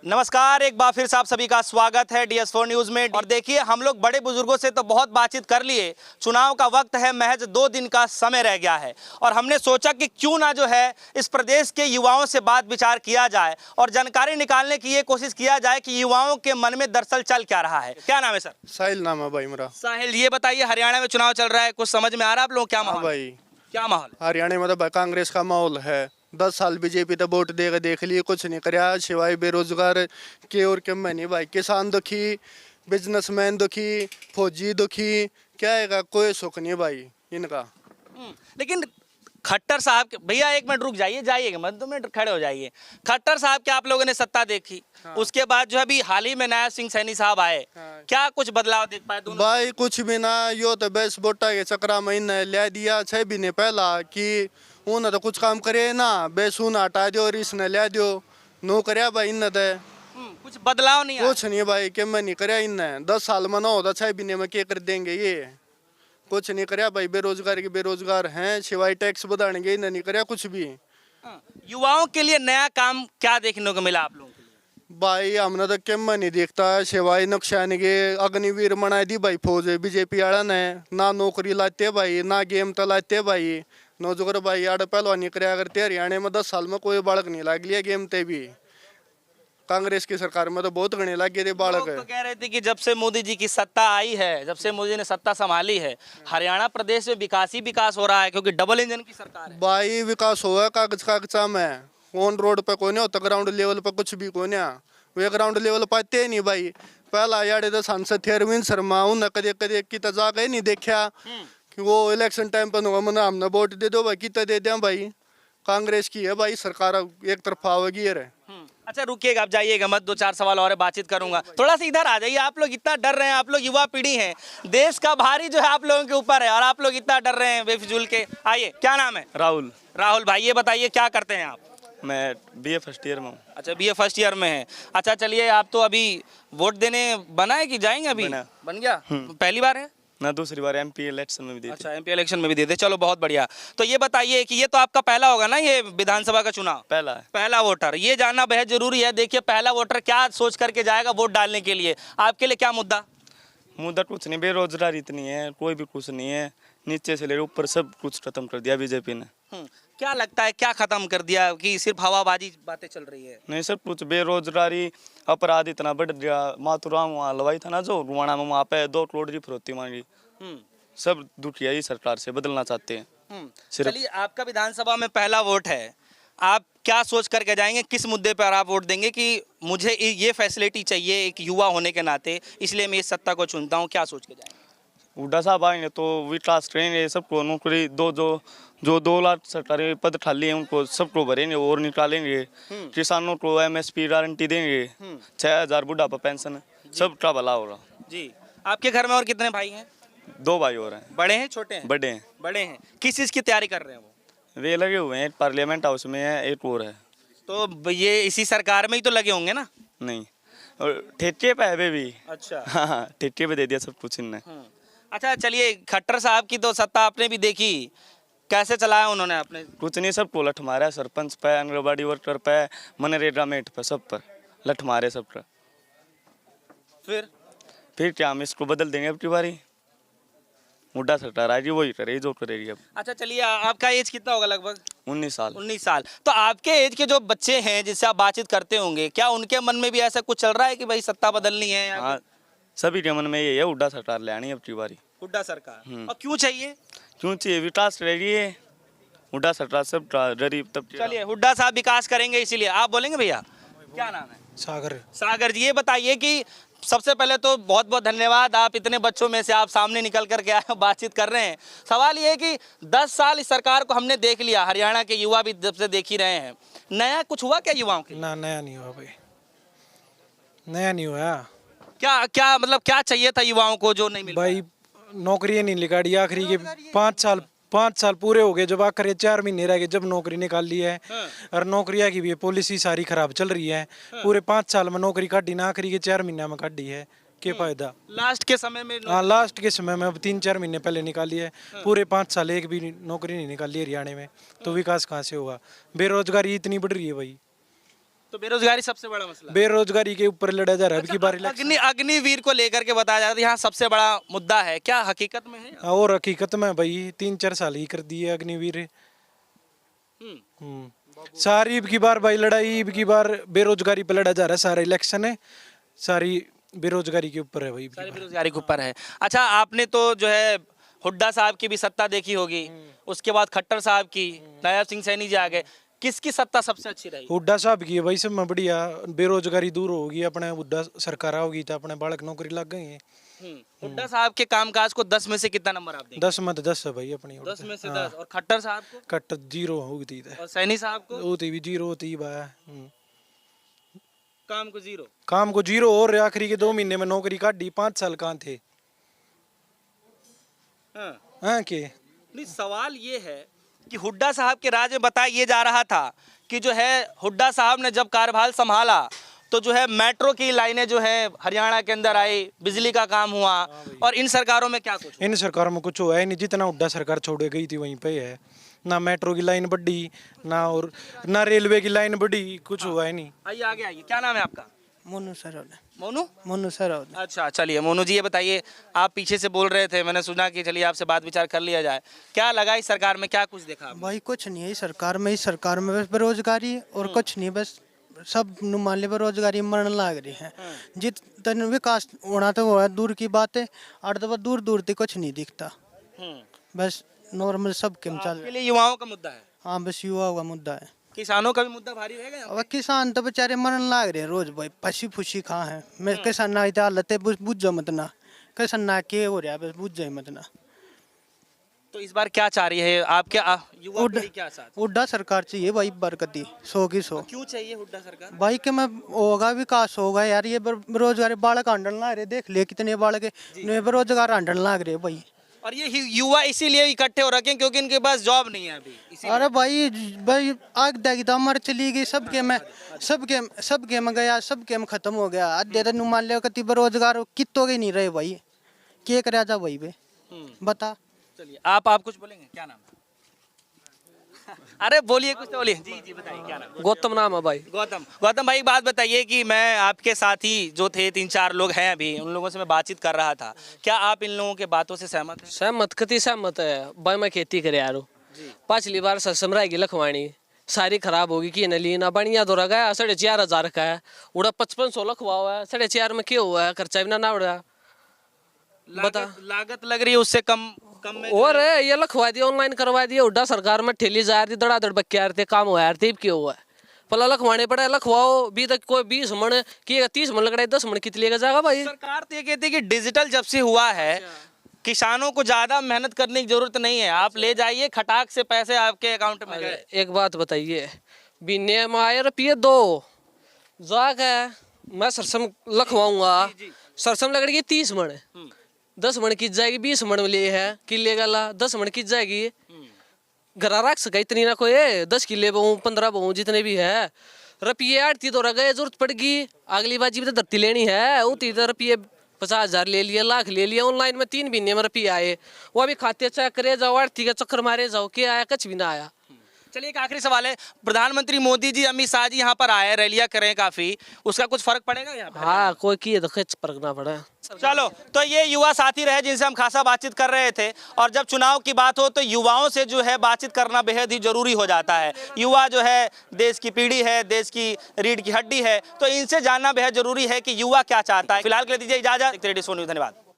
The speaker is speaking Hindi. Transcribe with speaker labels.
Speaker 1: नमस्कार, एक बार फिर से आप सभी का स्वागत है DS4 न्यूज में। और देखिए, हम लोग बड़े बुजुर्गों से तो बहुत बातचीत कर लिए। चुनाव का वक्त है, महज 2 दिन का समय रह गया है और हमने सोचा कि क्यों ना जो है इस प्रदेश के युवाओं से बात विचार किया जाए और जानकारी निकालने की ये कोशिश किया जाए कि युवाओं के मन में दरअसल चल क्या रहा है। क्या नाम है सर?
Speaker 2: साहिल नाम है भाई मेरा।
Speaker 1: साहिल, ये बताइए, हरियाणा में चुनाव चल रहा है, कुछ समझ में आ रहा है आप लोग? क्या माहौल
Speaker 2: भाई
Speaker 1: क्या माहौल है?
Speaker 2: हरियाणा में तो कांग्रेस का माहौल है। 10 साल बीजेपी तो वोट देख लिए, कुछ नहीं कराया सिवाय बेरोजगार के और के नहीं भाई। किसान दुखी, बिजनेसमैन दुखी, फौजी दुखी, क्या है कोई सुख नहीं भाई इनका।
Speaker 1: लेकिन खट्टर साहब के, भैया एक मिनट रुक जाइए, जाइएगा मत, 2 मिनट खड़े हो जाइए। खट्टर साहब के आप लोगों ने सत्ता देखी, हाँ। उसके बाद जो अभी हाल ही में नया सिंह सैनी साहब आए, हाँ। क्या कुछ बदलाव देख पाए दोनों? भाई
Speaker 2: कुछ भी ना, यो तो बेस बोटा के चक्रा महीने ले दिया 6 महीने पहला कि उन्हें तो कुछ काम करे ना, बेस उन हटा दो और इसने ले दो नो कराया भाई इन
Speaker 1: कुछ बदलाव नहीं,
Speaker 2: कुछ नहीं भाई के मैं नहीं कराया इन 10 साल में ना होता 6 महीने में क्या कर देंगे, ये कुछ नहीं कराया भाई। बेरोजगार के बेरोजगार हैं, सिवाय टैक्स बढ़ाने के नहीं कराया कुछ भी।
Speaker 1: युवाओं के लिए नया काम क्या देखने को मिला आप लोगों के लिए?
Speaker 2: भाई हमने तो क्या नहीं देखता, सिवाय नक्शाने के अग्निवीर मना दी भाई फौज बीजेपी वाला ने, ना नौकरी लाते भाई ना गेम तो लाते भाई। नौजवान भाई आड़ पहलवानी कराया करते हरियाणा में 10 साल में कोई बालक नहीं लाग लिया गेम ते भी। कांग्रेस की सरकार में तो बहुत गणे लग गए थे बालक।
Speaker 1: तो कह रहे थे कि जब से मोदी जी की सत्ता आई है, जब से मोदी ने सत्ता संभाली है, हरियाणा प्रदेश में विकास ही विकास हो रहा है, क्योंकि डबल इंजन की सरकार है।
Speaker 2: भाई विकास हुआ कागज कागजा में, ऑन रोड पे कोई नहीं होता, ग्राउंड लेवल पे कुछ भी कोई नहीं। वे ग्राउंड लेवल पाते नहीं भाई। पहला यार तो सांसद थे अरविंद शर्मा, उन्हें कदे कदे की तो जाके नहीं देखा कि वो इलेक्शन टाइम पर मैंने हमने वोट दे दो भाई, कितना दे दें भाई। कांग्रेस की है भाई सरकार, एक तरफा होगी है।
Speaker 1: अच्छा रुकिएगा, आप जाइएगा मत, 2-4 सवाल और बातचीत करूंगा। थोड़ा सा इधर आ जाइए, आप लोग इतना डर रहे हैं, आप लोग युवा पीढ़ी हैं, देश का भारी जो है आप लोगों के ऊपर है और आप लोग इतना डर रहे हैं बेफिजूल के। आइए, क्या नाम है?
Speaker 3: राहुल।
Speaker 1: राहुल भाई, ये बताइए क्या करते हैं आप?
Speaker 3: मैं BA फर्स्ट ईयर में हूँ।
Speaker 1: अच्छा, BA फर्स्ट ईयर में है। अच्छा चलिए, आप तो अभी वोट देने बना है कि जाएंगे? अभी बन गया, पहली बार है
Speaker 3: ना? दूसरी बार MP इलेक्शन में भी दिए।
Speaker 1: अच्छा, MP इलेक्शन में भी देते, चलो बहुत बढ़िया। तो ये बताइए कि ये तो आपका पहला होगा ना, ये विधानसभा का चुनाव?
Speaker 3: पहला है।
Speaker 1: पहला वोटर, ये जानना बेहद जरूरी है। देखिए, पहला वोटर क्या सोच करके जाएगा वोट डालने के लिए? आपके लिए क्या मुद्दा?
Speaker 3: मुद्दा कुछ नहीं, बेरोजगारी इतनी है, कोई भी कुछ नहीं है, नीचे से लेकर ऊपर सब कुछ खत्म कर दिया बीजेपी ने।
Speaker 1: क्या लगता है क्या खत्म कर दिया कि सिर्फ हवाबाजी बातें चल रही है?
Speaker 3: नहीं, सब कुछ, बेरोजगारी, अपराध इतना बढ़ गया। माथुराम वहाँ हलवाई था ना जो रुवाना में, वहाँ पे 2 करोड़ की फिरौती मांगी। सब दुखिया ही सरकार से बदलना चाहते हैं।
Speaker 1: चलिए, आपका विधानसभा में पहला वोट है, आप क्या सोच करके जाएंगे, किस मुद्दे पर आप वोट देंगे कि मुझे ये फैसिलिटी चाहिए एक युवा होने के नाते, इसलिए मैं इस सत्ता को चुनता हूँ? क्या सोच के जाएंगे?
Speaker 3: हुड्डा साहब आएंगे तो विकास करेंगे, सबको नौकरी जो 2 लाख सरकारी पद खाली हैं उनको सबको भरेंगे और निकालेंगे। किसानों को MSP गारंटी देंगे, 6000 बुढ़ापा पेंशन, सबका भला होगा
Speaker 1: जी। आपके घर में और कितने भाई हैं?
Speaker 3: 2 भाई और हैं।
Speaker 1: बड़े हैं छोटे हैं?
Speaker 3: बड़े हैं।
Speaker 1: बड़े हैं। किस चीज़ की तैयारी कर रहे हैं वो?
Speaker 3: वे लगे हुए हैं, एक पार्लियामेंट हाउस में है, एक और है।
Speaker 1: तो ये इसी सरकार में ही तो लगे होंगे ना?
Speaker 3: नहीं, और ठेके पे है वे भी।
Speaker 1: अच्छा।
Speaker 3: हाँ, ठेके पे दे दिया सब कुछ इनने।
Speaker 1: अच्छा चलिए, खट्टर साहब की तो सत्ता आपने भी देखी, कैसे चलाया उन्होंने? आपने
Speaker 3: कुछ नहीं, सबको लठ मारा है, सरपंच पे, आंगनबाड़ी वर्कर पे, मनरेगा मेट पे, सब पर लठ मारे सब पर। फिर क्या, हम इसको बदल देंगे अब की बारी। मुड्डा सरकार आएगी, वही करेगी जो करेगी अब।
Speaker 1: अच्छा चलिए, आपका एज कितना होगा लगभग?
Speaker 3: 19 साल।
Speaker 1: 19 साल। तो आपके एज के जो बच्चे हैं जिससे आप बातचीत करते होंगे, क्या उनके मन में भी ऐसा कुछ चल रहा है कि भाई सत्ता बदलनी है?
Speaker 3: हाँ, सभी के मन में ये है, हुड्डा सरकार ले आनी अब की बारी।
Speaker 1: हुड्डा सरकार? और क्यों चाहिए?
Speaker 3: क्यों चाहिए? विकास रहेगी है, हुड्डा सरकार सब गरीब तब।
Speaker 1: चलिए, हुड्डा साहब विकास करेंगे इसीलिए। आप बोलेंगे भैया? क्या नाम है?
Speaker 4: सागर।
Speaker 1: सागर जी, ये बताइए कि सबसे पहले तो बहुत बहुत धन्यवाद, आप इतने बच्चों में से आप सामने निकल कर के आए, बातचीत कर रहे हैं। सवाल ये है कि 10 साल इस सरकार को हमने देख लिया, हरियाणा के युवा भी जब से देख ही रहे हैं, नया कुछ हुआ क्या युवाओं के?
Speaker 4: ना, नया नहीं हुआ भाई, नया नहीं हुआ।
Speaker 1: क्या क्या मतलब क्या चाहिए था युवाओं को जो नहीं मिल
Speaker 4: भाई? नौकरी नहीं निकाली, आखिरी के 5 साल पूरे हो गए, जब आखिर 4 महीने रह गए जब नौकरी निकाल ली है। और नौकरियां की भी पॉलिसी सारी खराब चल रही है। पूरे 5 साल में नौकरी काटी ना, आखिरी के 4 महीने में काटी है, क्या फायदा?
Speaker 1: लास्ट के समय में?
Speaker 4: हाँ, लास्ट के समय में अब 3-4 महीने पहले निकाली है। पूरे 5 साल एक भी नौकरी नहीं निकाली हरियाणा में, तो विकास कहाँ से होगा? बेरोजगारी इतनी बढ़ रही है भाई।
Speaker 1: तो बेरोजगारी सबसे बड़ा मसला।
Speaker 4: बेरोजगारी के ऊपर लड़ा जा रहा है अब की बार इलेक्शन।
Speaker 1: अग्निवीर को लेकर के बताया जाता है यहाँ सबसे बड़ा मुद्दा है, क्या हकीकत में है?
Speaker 4: और हकीकत में भाई 3-4 साल ही कर दिए अग्निवीर। सारी अब की बार भाई लड़ाई अब की बार बेरोजगारी पे लड़ा जा रहा है, सारा इलेक्शन है सारी बेरोजगारी के ऊपर है भाई।
Speaker 1: सारी बेरोजगारी के ऊपर है। अच्छा, आपने तो जो है हुड्डा साहब की भी सत्ता देखी होगी, उसके बाद खट्टर साहब की, नायब सिंह सैनी जी आ गए, किसकी सत्ता सबसे अच्छी रही?
Speaker 4: हुड्डा साहब की है भाई सब में बढ़िया, बेरोजगारी दूर होगी, अपने हुड्डा सरकार होगी तो अपने बालक नौकरी लग गई है।
Speaker 1: हुड्डा साहब के कामकाज को 10 में से कितना नंबर आप देंगे?
Speaker 4: 10 में तो 10 है भाई अपनी।
Speaker 1: 10 में से 10। और खट्टर साहब को?
Speaker 4: कट 0 होती है,
Speaker 1: और सैनी साहब को?
Speaker 4: होती भी 0 होती बा।
Speaker 1: काम को 0।
Speaker 4: काम को 0 और आखिरी के 2 महीने में नौकरी काटी, 5 साल कहाँ थे। हाँ के
Speaker 1: नहीं, सवाल ये है कि हुड्डा साहब के राज में बताया ये जा रहा था कि जो है हुड्डा साहब ने जब कार्यभार संभाला तो जो है मेट्रो की लाइनें जो है हरियाणा के अंदर आई, बिजली का काम हुआ। और इन सरकारों में क्या कुछ?
Speaker 4: इन सरकारों में कुछ हुआ है नहीं, जितना हुड्डा सरकार छोड़े गई थी वहीं पे है। ना मेट्रो की लाइन बढ़ी, ना रेलवे की लाइन बढ़ी, कुछ हुआ है नहीं।
Speaker 1: आइए आगे आइए, क्या नाम है आपका?
Speaker 5: मोनू सरोदे।
Speaker 1: मोनू
Speaker 5: सरोदे।
Speaker 1: अच्छा, चलिए मोनू जी ये बताइए, आप पीछे से बोल रहे थे, मैंने सुना कि चलिए आपसे बात विचार कर लिया जाए। क्या लगा इस सरकार में, क्या कुछ देखा आपने?
Speaker 5: भाई कुछ नहीं है इस सरकार में, बस बेरोजगारी और कुछ नहीं, बस सब मान ले बेरोजगारी मरण लाग रही है। जितना विकास होना तो हुआ दूर की बात है, और तो दूर दूर तक कुछ नहीं दिखता, बस नॉर्मल सब के चल।
Speaker 1: आपके लिए युवाओं का मुद्दा है?
Speaker 5: हाँ बस युवाओं का मुद्दा है।
Speaker 1: किसानों का भी मुद्दा भारी रहेगा यहाँ?
Speaker 5: अब किसान तो बेचारे मरण लाग रहे हैं रोज भाई, फसी फुसी खा है। मैं किसान ना हालत है, बुझ जा मत ना, किसान ना के हो रहा है, बस बुझ जाए मत ना।
Speaker 1: तो इस बार क्या चाह रही है आपके युवा पीढ़ी क्या साथ?
Speaker 5: हुड्डा सरकार चाहिए भाई, बरकती 100 की 100।
Speaker 1: क्यों चाहिए हुड्डा सरकार?
Speaker 5: भाई के मैं होगा विकास होगा यार, ये बेरोजगारी बालक हांडन लाग रहे, देख ले कितने बालक बेरोजगार हांडन लाग रहे भाई।
Speaker 1: और ये युवा इसीलिए इकट्ठे हो रखे हैं क्योंकि इनके पास जॉब नहीं है अभी।
Speaker 5: अरे भाई आग देगी तो मर चली गई, सबके में गया, सबके में खत्म हो गया। आधे तो मान ले कति बेरोजगार कितो के नहीं रहे भाई, क्या करे जा भाई बे बता।
Speaker 1: चलिए आप कुछ बोलेंगे, क्या नाम है? अरे बोलिए, कुछ तो बोलिए। जी बताइए, क्या नाम है?
Speaker 6: गौतम नाम है भाई।
Speaker 1: गौतम भाई, एक बात बताइए कि मैं आपके साथी जो थे 3-4 लोग हैं अभी, उन लोगों से मैं बातचीत कर रहा था, क्या आप इन लोगों के बातों से सहमत हैं?
Speaker 6: सहमत कति सहमत है भाई, मैं खेती करे यारो पिछली बार सरसम रहेगी लखवाणी सारी खराब होगी कि नली ना बढ़िया दौरा गया 4,500 का है, उड़ा 5500 लखवा हुआ है, 4,500 में क्या हुआ है, खर्चा भी ना उड़ा। बता
Speaker 1: लागत लग रही है उससे कम में
Speaker 6: और ये लखवा दिया, ऑनलाइन करवा दिया, उड्डा सरकार में ठेली जा रही धड़ाधड़ बक्या रहे काम हुआ यार, तेब क्यों हुआ है पला लखवाने पड़ा लखवाओ भी तक कोई 20 मन की 30 मन लग 10 मन कितने का जाएगा भाई।
Speaker 1: सरकार तो ये कहती है कि डिजिटल जब से हुआ है किसानों को ज्यादा मेहनत करने की जरूरत नहीं है, आप ले जाइए खटाक से पैसे आपके अकाउंट में गए।
Speaker 6: एक बात बताइए, बीने में आए रुपये 2 जाग है, मैं सरसम लखवाऊंगा, सरसम लगेगी 30 मन, 10 मन की जाएगी, 20 मन में ले है किले गला 10 मन की जाएगी, घर रख सका इतनी ना कोई 10 किले बहु 15 बहु जितने भी है, रुपये 8 तो रह गए, जरूरत पड़ेगी अगली बार जी तो धरती लेनी है, उती तो रुपये 50,000 ले लिया, लाख ले लिया, ऑनलाइन में 3 महीने में रुपये आए, वो अभी खाते चेक करे जाओ, आरती का चक्कर मारे जाओ, क्या आया कुछ भी ना आया।
Speaker 1: चलिए एक आखिरी सवाल है, प्रधानमंत्री मोदी जी अमित शाह जी यहाँ पर आए, रैलियां करें काफी, उसका कुछ फर्क पड़ेगा यहाँ पर?
Speaker 6: हाँ कोई किए तो कुछ फर्क ना पड़ा।
Speaker 1: चलो, तो ये युवा साथी रहे जिनसे हम खासा बातचीत कर रहे थे, और जब चुनाव की बात हो तो युवाओं से जो है बातचीत करना बेहद ही जरूरी हो जाता है। युवा जो है देश की पीढ़ी है, देश की रीढ़ की हड्डी है, तो इनसे जानना बेहद जरूरी है कि युवा क्या चाहता है। फिलहाल के लिए दीजिए इजाजत, धन्यवाद।